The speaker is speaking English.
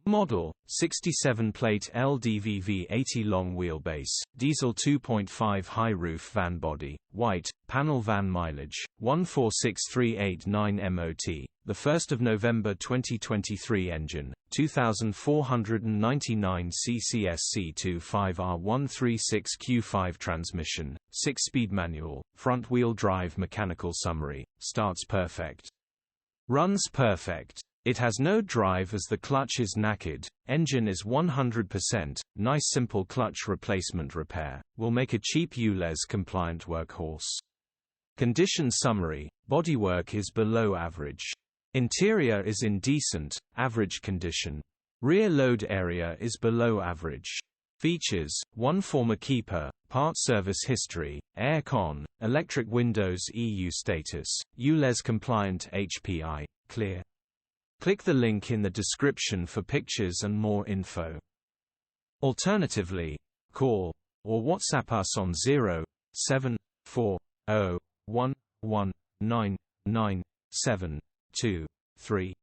Model, 67-plate LDV V80 long wheelbase, diesel 2.5 high roof van body, white, panel van mileage, 146389 MOT, 1 November 2023 engine, 2499 CCSC25R136Q5 transmission, 6-speed manual, front-wheel drive mechanical summary, starts perfect. Runs perfect. It has no drive as the clutch is knackered, engine is 100%, nice simple clutch replacement repair, will make a cheap ULEZ compliant workhorse. Condition summary, bodywork is below average. Interior is in decent, average condition. Rear load area is below average. Features, 1 former keeper, part service history, air con, electric windows EU status, ULEZ compliant HPI, clear. Click the link in the description for pictures and more info. Alternatively, call or WhatsApp us on 07401199723.